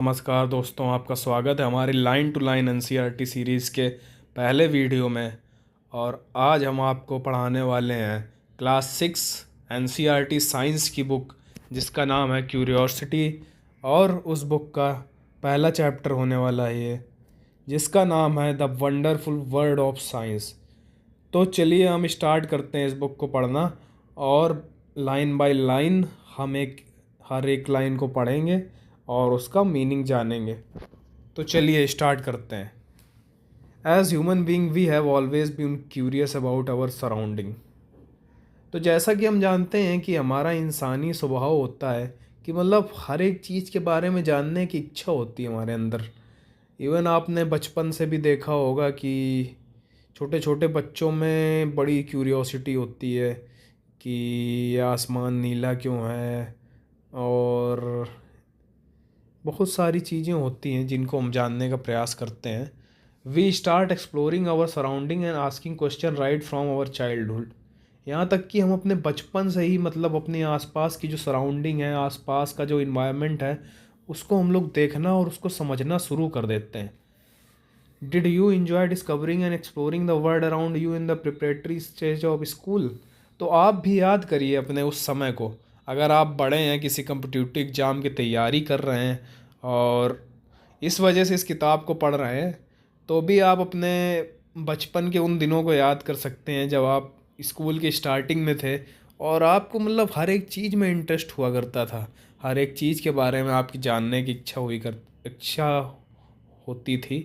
नमस्कार दोस्तों, आपका स्वागत है हमारी line to line NCERT series के पहले वीडियो में। और आज हम आपको पढ़ाने वाले हैं क्लास 6 एनसीईआरटी साइंस की बुक, जिसका नाम है क्यूरियोसिटी। और उस बुक का पहला चैप्टर होने वाला है ये, जिसका नाम है the wonderful world of science. तो चलिए हम स्टार्ट करते हैं इस बुक को पढ़ना, और लाइन बाय लाइन हम हर एक लाइन को पढ़ेंगे और उसका मीनिंग जानेंगे। तो चलिए स्टार्ट करते हैं। As human being we have always been curious about our surrounding. तो जैसा कि हम जानते हैं कि हमारा इंसानी स्वभाव होता है कि मतलब हर एक चीज़ के बारे में जानने की इच्छा होती है हमारे अंदर। इवन आपने बचपन से भी देखा होगा कि छोटे छोटे बच्चों में बड़ी क्यूरियोसिटी होती है कि ये आसमान नीला क्यों है, और बहुत सारी चीज़ें होती हैं जिनको हम जानने का प्रयास करते हैं। We start exploring our surrounding and asking question right from our childhood. यहाँ तक कि हम अपने बचपन से ही मतलब अपने आसपास की जो सराउंडिंग है, आसपास का जो इन्वायरमेंट है, उसको हम लोग देखना और उसको समझना शुरू कर देते हैं। Did you enjoy discovering and exploring the world around you in the preparatory stage of school? तो आप भी याद करिए अपने उस समय को। अगर आप बड़े हैं, किसी कम्पिटिटिव एग्ज़ाम की तैयारी कर रहे हैं और इस वजह से इस किताब को पढ़ रहे हैं, तो भी आप अपने बचपन के उन दिनों को याद कर सकते हैं जब आप स्कूल की स्टार्टिंग में थे और आपको मतलब हर एक चीज़ में इंटरेस्ट हुआ करता था। हर एक चीज़ के बारे में आपकी जानने की इच्छा होती थी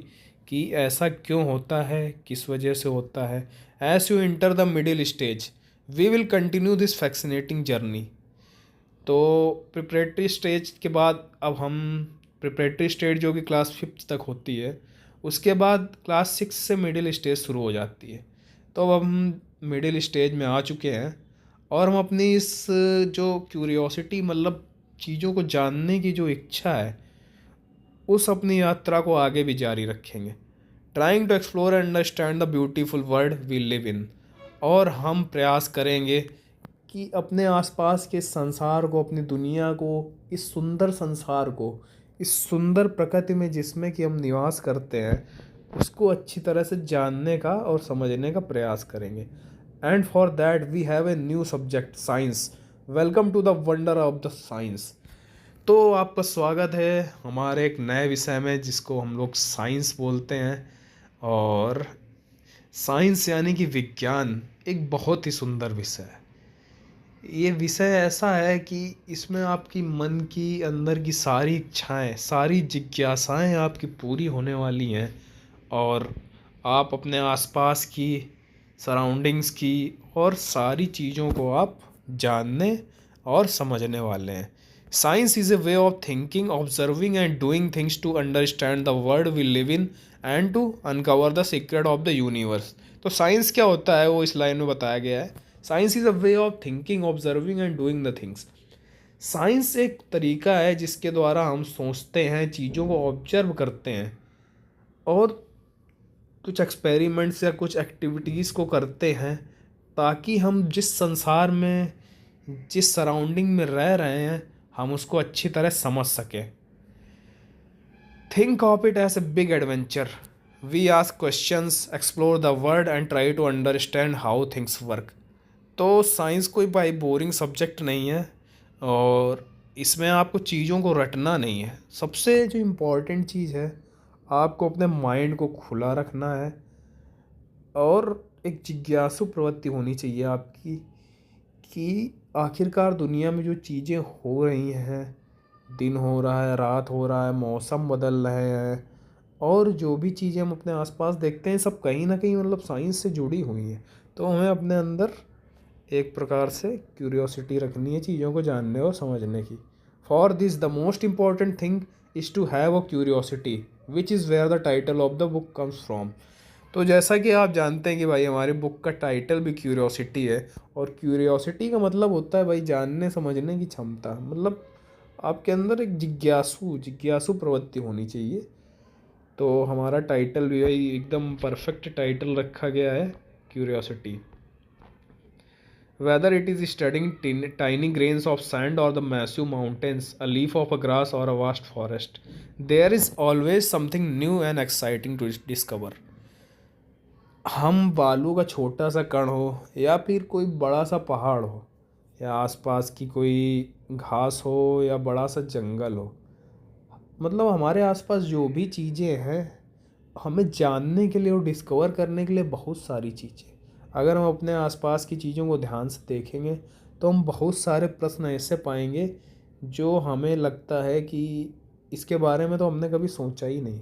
कि ऐसा क्यों होता है, किस वजह से होता है। As you enter the middle stage we will continue this fascinating journey. तो प्रिपरेटरी स्टेज के बाद अब हम प्रिपरेटरी स्टेज जो कि क्लास 5th तक होती है, उसके बाद क्लास 6 से मिडिल स्टेज शुरू हो जाती है। तो अब हम मिडिल स्टेज में आ चुके हैं और हम अपनी इस जो क्यूरियोसिटी मतलब चीज़ों को जानने की जो इच्छा है, उस अपनी यात्रा को आगे भी जारी रखेंगे। Trying to explore and understand the beautiful world we live in. और हम प्रयास करेंगे कि अपने आसपास के संसार को, अपनी दुनिया को, इस सुंदर संसार को, इस सुंदर प्रकृति में जिसमें कि हम निवास करते हैं, उसको अच्छी तरह से जानने का और समझने का प्रयास करेंगे। And for that we have a new subject science. Welcome to the wonder of the science. तो आपका स्वागत है हमारे एक नए विषय में जिसको हम लोग साइंस बोलते हैं। और साइंस यानी कि विज्ञान एक बहुत ही सुंदर विषय है। ये विषय ऐसा है कि इसमें आपकी मन की अंदर की सारी इच्छाएं, सारी जिज्ञासाएं आपकी पूरी होने वाली हैं, और आप अपने आसपास की सराउंडिंग्स की और सारी चीज़ों को आप जानने और समझने वाले हैं। Science is a way of thinking, observing and doing things to understand the world we live in and to uncover the secret of the universe. तो साइंस क्या होता है वो इस लाइन में बताया गया है। Science is a way of thinking, observing and doing the things. Science एक तरीका है जिसके द्वारा हम सोचते हैं, चीज़ों को ऑब्जर्व करते हैं और कुछ एक्सपेरिमेंट्स या कुछ एक्टिविटीज़ को करते हैं, ताकि हम जिस संसार में, जिस सराउंडिंग में रह रहे हैं, हम उसको अच्छी तरह समझ सकें। Think of it as a big adventure. We ask questions, explore the world and try to understand how things work. तो साइंस कोई भाई बोरिंग सब्जेक्ट नहीं है, और इसमें आपको चीज़ों को रटना नहीं है। सबसे जो इम्पोर्टेंट चीज़ है, आपको अपने माइंड को खुला रखना है और एक जिज्ञासु प्रवृत्ति होनी चाहिए आपकी कि आखिरकार दुनिया में जो चीज़ें हो रही हैं, दिन हो रहा है, रात हो रहा है, मौसम बदल रहे हैं, और जो भी चीज़ें हम अपने आसपास देखते हैं, सब कहीं ना कहीं मतलब साइंस से जुड़ी हुई हैं। तो हमें अपने अंदर एक प्रकार से क्यूरियोसिटी रखनी है चीज़ों को जानने और समझने की। For this the most important thing is to have a curiosity which is where the title of the book comes from. तो जैसा कि आप जानते हैं कि भाई हमारी बुक का टाइटल भी क्यूरियोसिटी है, और क्यूरियोसिटी का मतलब होता है भाई जानने समझने की क्षमता। मतलब आपके अंदर एक जिज्ञासु जिज्ञासु प्रवृत्ति होनी चाहिए। तो हमारा टाइटल भी भाई एकदम परफेक्ट टाइटल रखा गया है, curiosity. whether it is studying tiny grains of sand or the massive mountains, a leaf of a grass or a vast forest, there is always something new and exciting to discover. हम बालू का छोटा सा कण हो या फिर कोई बड़ा सा पहाड़ हो या आसपास की कोई घास हो या बड़ा सा जंगल हो, मतलब हमारे आसपास जो भी चीज़ें हैं हमें जानने के लिए और डिस्कवर करने के लिए बहुत सारी चीज़ें। अगर हम अपने आसपास की चीज़ों को ध्यान से देखेंगे तो हम बहुत सारे प्रश्न ऐसे पाएंगे जो हमें लगता है कि इसके बारे में तो हमने कभी सोचा ही नहीं,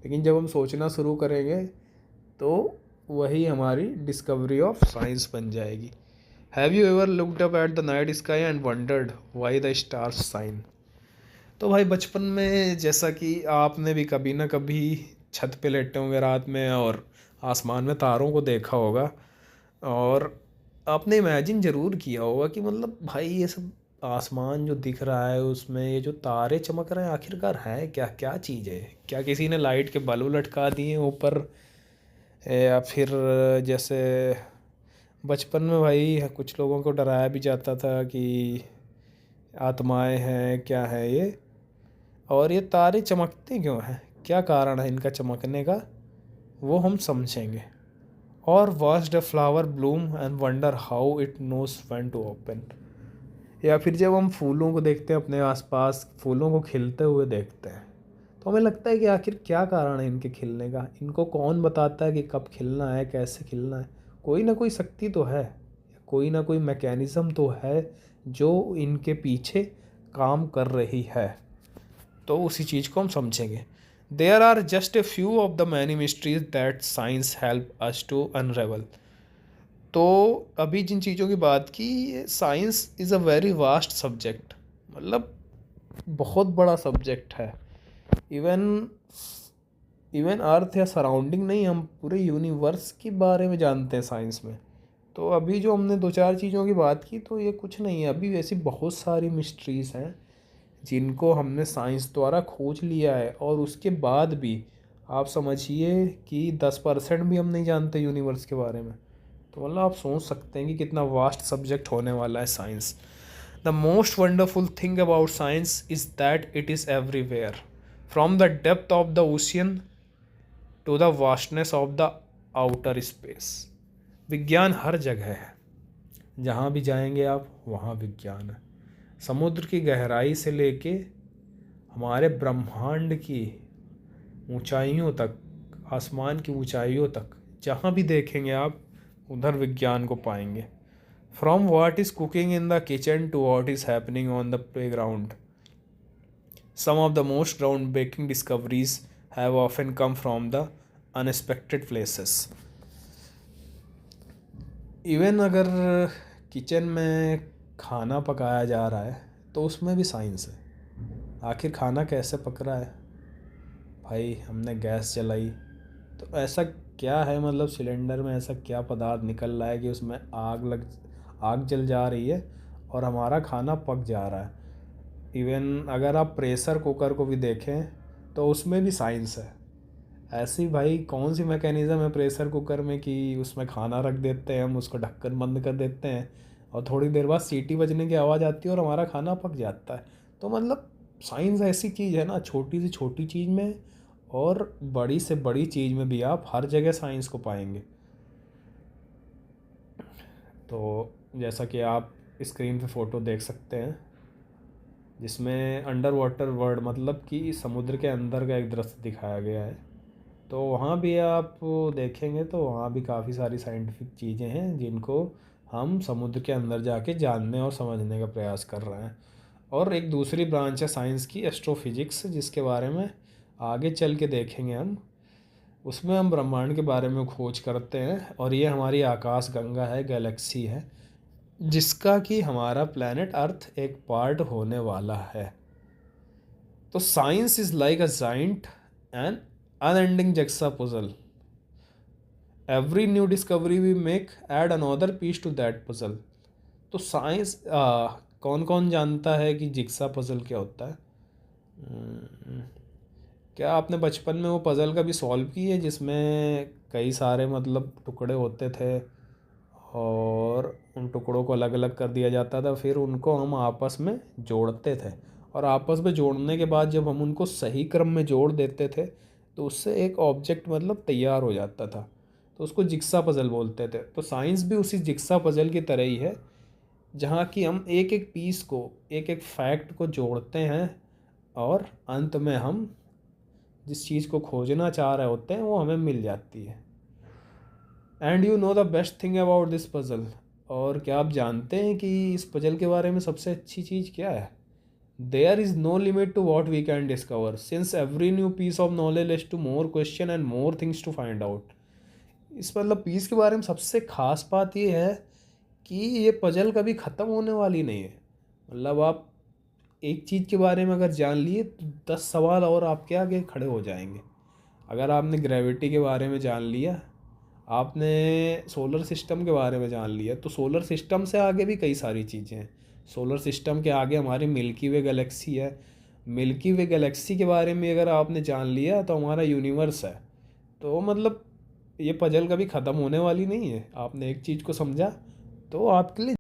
लेकिन जब हम सोचना शुरू करेंगे तो वही हमारी डिस्कवरी ऑफ साइंस बन जाएगी। Have you ever looked up at the night sky and wondered why the stars shine? तो भाई बचपन में जैसा कि आपने भी कभी ना कभी छत पे लेटे होंगे रात में और आसमान में तारों को देखा होगा, और आपने इमेजिन ज़रूर किया होगा कि मतलब भाई ये सब आसमान जो दिख रहा है उसमें ये जो तारे चमक रहे हैं आखिरकार है क्या, क्या चीज़ है, क्या किसी ने लाइट के बल्ब लटका दिए ऊपर, या फिर जैसे बचपन में भाई कुछ लोगों को डराया भी जाता था कि आत्माएं हैं क्या है ये, और ये तारे चमकते क्यों हैं, क्या कारण है इनका चमकने का, वो हम समझेंगे। और watch the flower bloom and wonder how it knows when to open. या फिर जब हम फूलों को देखते हैं अपने आसपास, फूलों को खिलते हुए देखते हैं तो हमें लगता है कि आखिर क्या कारण है इनके खिलने का, इनको कौन बताता है कि कब खिलना है, कैसे खिलना है। कोई ना कोई शक्ति तो है, कोई ना कोई मैकेनिज़्म तो है जो इनके पीछे काम कर रही है, तो उसी चीज़ को हम समझेंगे। There are just a few of the many mysteries that science help us to unravel. तो अभी जिन चीज़ों की बात की, science is a very vast subject, मतलब बहुत बड़ा सब्जेक्ट है। इवन इवन अर्थ या सराउंडिंग नहीं, हम पूरे यूनिवर्स के बारे में जानते हैं साइंस में। तो अभी जो हमने दो चार चीज़ों की बात की तो ये कुछ नहीं है, अभी वैसी बहुत सारी मिस्ट्रीज़ हैं जिनको हमने साइंस द्वारा खोज लिया है, और उसके बाद भी आप समझिए कि 10% भी हम नहीं जानते यूनिवर्स के बारे में। तो मतलब आप सोच सकते हैं कि कितना वास्ट सब्जेक्ट होने वाला है science. The most wonderful thing about science is that it is everywhere, from the depth of the ocean to the vastness of the outer space. विज्ञान हर जगह है, जहाँ भी जाएंगे आप वहाँ विज्ञान है। समुद्र की गहराई से लेके हमारे ब्रह्मांड की ऊंचाइयों तक, आसमान की ऊंचाइयों तक, जहाँ भी देखेंगे आप उधर विज्ञान को पाएंगे। From what is cooking in the kitchen to what is happening on the playground, some of the most ground breaking discoveries have often come from the unexpected places. Even अगर किचन में खाना पकाया जा रहा है तो उसमें भी साइंस है। आखिर खाना कैसे पक रहा है, भाई हमने गैस जलाई तो ऐसा क्या है, मतलब सिलेंडर में ऐसा क्या पदार्थ निकल रहा है कि उसमें आग जल जा रही है और हमारा खाना पक जा रहा है। इवन अगर आप प्रेशर कुकर को भी देखें तो उसमें भी साइंस है। ऐसी भाई कौन सी मैकेनिज़्म है प्रेशर कुकर में कि उसमें खाना रख देते हैं हम, उसको ढक्कन बंद कर देते हैं और थोड़ी देर बाद सीटी बजने की आवाज़ आती है और हमारा खाना पक जाता है। तो मतलब साइंस ऐसी चीज़ है ना, छोटी से छोटी चीज़ में और बड़ी से बड़ी चीज़ में भी आप हर जगह साइंस को पाएंगे। तो जैसा कि आप स्क्रीन पे फ़ोटो देख सकते हैं जिसमें अंडर वाटर वर्ल्ड, मतलब कि समुद्र के अंदर का एक दृश्य दिखाया गया है। तो वहाँ भी आप देखेंगे तो वहाँ भी काफ़ी सारी साइंटिफिक चीज़ें हैं जिनको हम समुद्र के अंदर जाके जानने और समझने का प्रयास कर रहे हैं। और एक दूसरी ब्रांच है साइंस की, एस्ट्रोफिजिक्स, जिसके बारे में आगे चल के देखेंगे हम। उसमें हम ब्रह्मांड के बारे में खोज करते हैं और ये हमारी आकाश गंगा है, गैलेक्सी है, जिसका कि हमारा प्लैनेट अर्थ एक पार्ट होने वाला है। तो science is like a giant and unending jigsaw puzzle. Every new discovery we make add another piece to that puzzle. तो साइंस कौन कौन जानता है कि जिक्सा पजल क्या होता है? क्या आपने बचपन में वो पज़ल कभी सॉल्व की है जिसमें कई सारे मतलब टुकड़े होते थे और उन टुकड़ों को अलग अलग कर दिया जाता था, फिर उनको हम आपस में जोड़ते थे। और आपस में जोड़ने के बाद जब हम उनको सही क्रम में जोड़ देते थे तो उससे एक ऑब्जेक्ट मतलब तैयार हो जाता था। तो उसको जिक्सा पज़ल बोलते थे। तो साइंस भी उसी जिक्सा पज़ल की तरह ही है, जहाँ कि हम एक एक पीस को, एक एक फैक्ट को जोड़ते हैं और अंत में हम जिस चीज़ को खोजना चाह रहे होते हैं वो हमें मिल जाती है। And you know the best thing about this puzzle, और क्या आप जानते हैं कि इस पज़ल के बारे में सबसे अच्छी चीज़ क्या है? There is no limit to what we can discover since every new piece of knowledge leads to more question and more things to find out. इस मतलब पीस के बारे में सबसे ख़ास बात ये है कि ये पज़ल कभी ख़त्म होने वाली नहीं है। मतलब आप एक चीज़ के बारे में अगर जान लिए तो 10 सवाल और आपके आगे खड़े हो जाएंगे। अगर आपने ग्रेविटी के बारे में जान लिया, आपने सोलर सिस्टम के बारे में जान लिया, तो सोलर सिस्टम से आगे भी कई सारी चीज़ें हैं। सोलर सिस्टम के आगे हमारी मिल्की वे गैलेक्सी है। मिल्की वे गैलेक्सी के बारे में अगर आपने जान लिया तो हमारा यूनिवर्स है। तो मतलब ये पजल कभी ख़त्म होने वाली नहीं है। आपने एक चीज़ को समझा तो आपके लिए